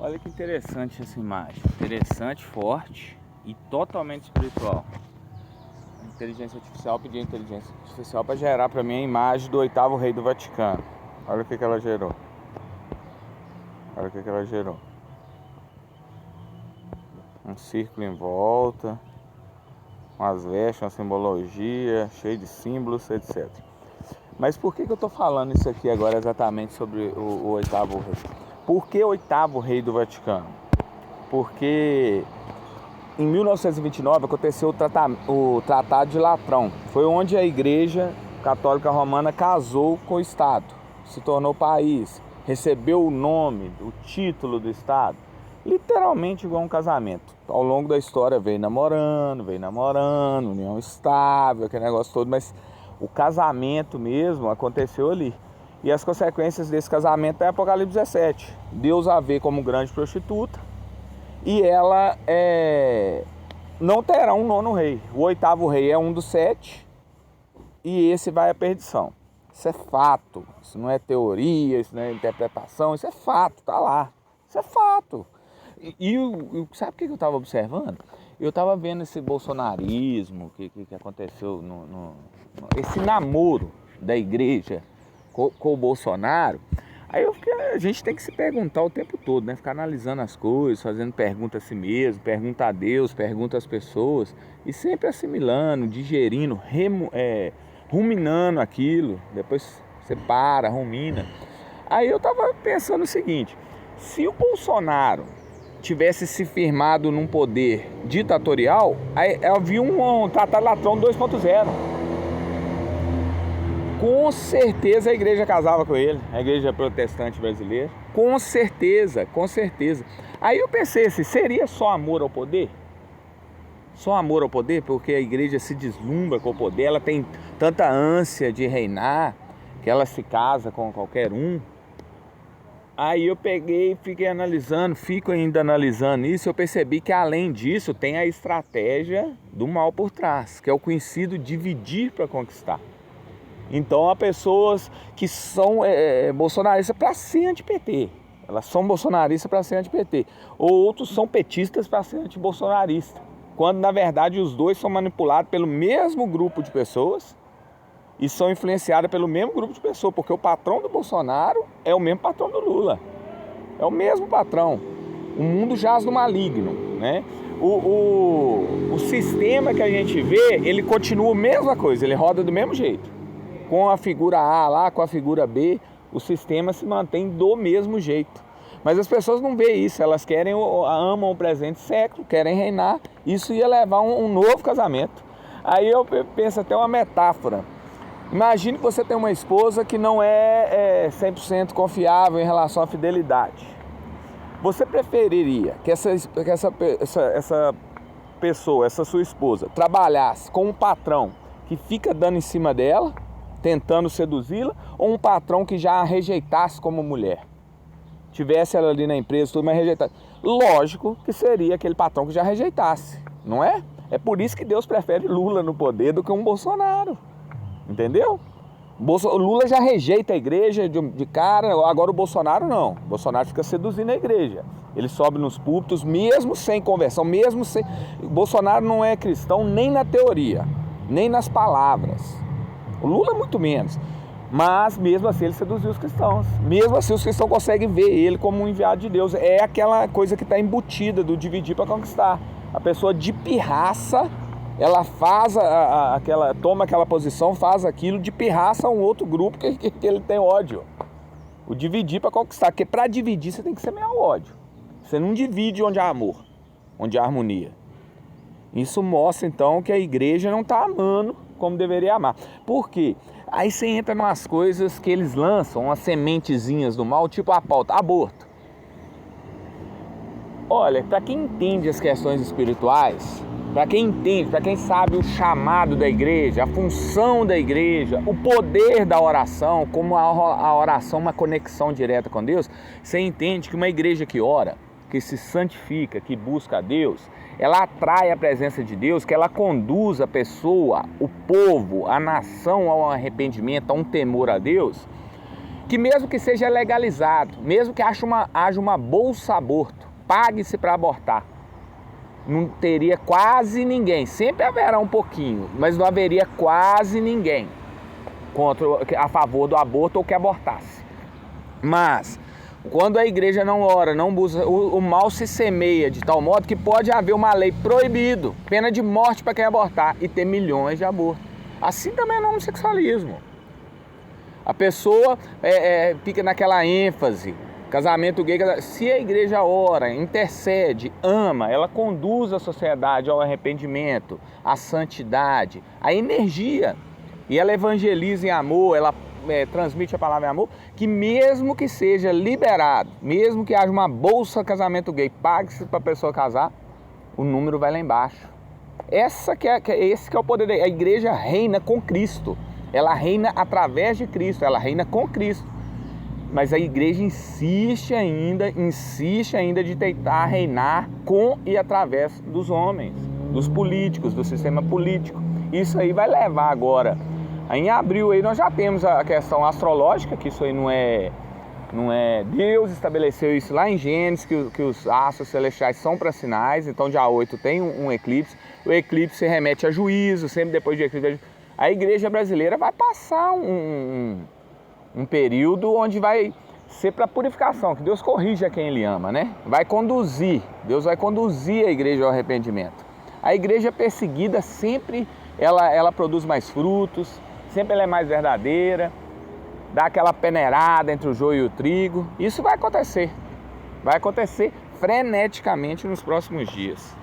Olha que interessante essa imagem. Interessante, forte e totalmente espiritual. Inteligência artificial, pedi a inteligência artificial para gerar para mim a imagem do 8º rei do Vaticano. Olha o que ela gerou. Olha o que ela gerou. Um círculo em volta, umas vestes, uma simbologia, cheio de símbolos, etc. Mas por que eu estou falando isso aqui agora exatamente sobre o 8º rei? Por que o 8º rei do Vaticano? Porque em 1929 aconteceu o Tratado de Latrão. Foi onde a Igreja Católica Romana casou com o Estado, se tornou país, recebeu o nome, o título do Estado, literalmente igual um casamento. Ao longo da história veio namorando, união estável, aquele negócio todo, mas o casamento mesmo aconteceu ali. E as consequências desse casamento é Apocalipse 17. Deus a vê como grande prostituta e ela não terá um 9º rei. O 8º rei é um dos 7 e esse vai à perdição. Isso é fato, isso não é teoria, isso não é interpretação, isso é fato, tá lá. Isso é fato. Sabe o que eu estava observando? Eu estava vendo esse bolsonarismo que aconteceu, esse namoro da igreja com o Bolsonaro. Aí a gente tem que se perguntar o tempo todo, né? Ficar analisando as coisas, fazendo pergunta a si mesmo, pergunta a Deus, pergunta às pessoas e sempre assimilando, digerindo, ruminando aquilo. Depois você para, rumina. Aí eu estava pensando o seguinte: se o Bolsonaro tivesse se firmado num poder ditatorial, aí havia um Tratado Latrão 2.0. Com certeza a igreja casava com ele, a igreja protestante brasileira. Com certeza, com certeza. Aí eu pensei assim, seria só amor ao poder? Só amor ao poder? Porque a igreja se deslumbra com o poder, ela tem tanta ânsia de reinar, que ela se casa com qualquer um. Aí eu peguei e fico ainda analisando isso, eu percebi que além disso tem a estratégia do mal por trás, que é o conhecido dividir para conquistar. Então há pessoas que são bolsonaristas para ser anti-PT, elas são bolsonaristas para ser anti-PT, ou outros são petistas para ser anti-bolsonarista, quando na verdade os dois são manipulados pelo mesmo grupo de pessoas e são influenciados pelo mesmo grupo de pessoas, porque o patrão do Bolsonaro é o mesmo patrão do Lula, é o mesmo patrão. O mundo jaz no maligno, né? O sistema que a gente vê, ele continua a mesma coisa, ele roda do mesmo jeito. Com a figura A lá, com a figura B, o sistema se mantém do mesmo jeito. Mas as pessoas não veem isso, elas amam o presente século, querem reinar, isso ia levar um novo casamento. Aí eu penso até uma metáfora. Imagine que você tem uma esposa que não é 100% confiável em relação à fidelidade. Você preferiria que essa pessoa, essa sua esposa, trabalhasse com um patrão que fica dando em cima dela, tentando seduzi-la, ou um patrão que já a rejeitasse como mulher? Tivesse ela ali na empresa, tudo, mas rejeitasse. Lógico que seria aquele patrão que já rejeitasse, não é? É por isso que Deus prefere Lula no poder do que um Bolsonaro. Entendeu? O Lula já rejeita a igreja de cara, agora o Bolsonaro não. O Bolsonaro fica seduzindo a igreja. Ele sobe nos púlpitos, mesmo sem conversão, mesmo sem... O Bolsonaro não é cristão nem na teoria, nem nas palavras. O Lula muito menos. Mas mesmo assim ele seduziu os cristãos. Mesmo assim os cristãos conseguem ver ele como um enviado de Deus. É aquela coisa que está embutida do dividir para conquistar. A pessoa de pirraça, ela faz toma aquela posição, faz aquilo de pirraça a um outro grupo que ele tem ódio. O dividir para conquistar, porque para dividir você tem que semear o ódio. Você não divide onde há amor, onde há harmonia. Isso mostra então que a igreja não está amando como deveria amar. Por quê? Aí você entra em umas coisas que eles lançam, umas sementezinhas do mal, tipo a pauta, aborto. Olha, para quem entende as questões espirituais, para quem entende, para quem sabe o chamado da igreja, a função da igreja, o poder da oração, como a oração é uma conexão direta com Deus, você entende que uma igreja que ora, que se santifica, que busca a Deus, ela atrai a presença de Deus, que ela conduz a pessoa, o povo, a nação ao arrependimento, a um temor a Deus. que mesmo que seja legalizado, mesmo que haja uma bolsa aborto, pague-se para abortar, não teria quase ninguém, sempre haverá um pouquinho, mas não haveria quase ninguém a favor do aborto ou que abortasse. Mas quando a igreja não ora, não busca, o mal se semeia de tal modo que pode haver uma lei proibido, pena de morte para quem abortar, e ter milhões de abortos. Assim também é no homossexualismo. A pessoa fica naquela ênfase, casamento gay, se a igreja ora, intercede, ama, ela conduz a sociedade ao arrependimento, à santidade, à energia, e ela evangeliza em amor, ela transmite a palavra em amor, que mesmo que seja liberado, mesmo que haja uma bolsa casamento gay, pague-se para a pessoa casar, o número vai lá embaixo. Esse que é o poder da igreja. A igreja reina com Cristo, ela reina através de Cristo, ela reina com Cristo. Mas a igreja insiste ainda de tentar reinar com e através dos homens, dos políticos, do sistema político. Isso aí vai levar agora. Em abril aí nós já temos a questão astrológica, que isso aí não é Deus estabeleceu isso lá em Gênesis, que os astros celestiais são para sinais. Então dia 8 tem um eclipse. O eclipse remete a juízo, sempre depois de eclipse. A igreja brasileira vai passar um período onde vai ser para purificação, que Deus corrige a quem Ele ama, né? Deus vai conduzir a igreja ao arrependimento. A igreja perseguida sempre, ela produz mais frutos, sempre ela é mais verdadeira, dá aquela peneirada entre o joio e o trigo. Isso vai acontecer freneticamente nos próximos dias.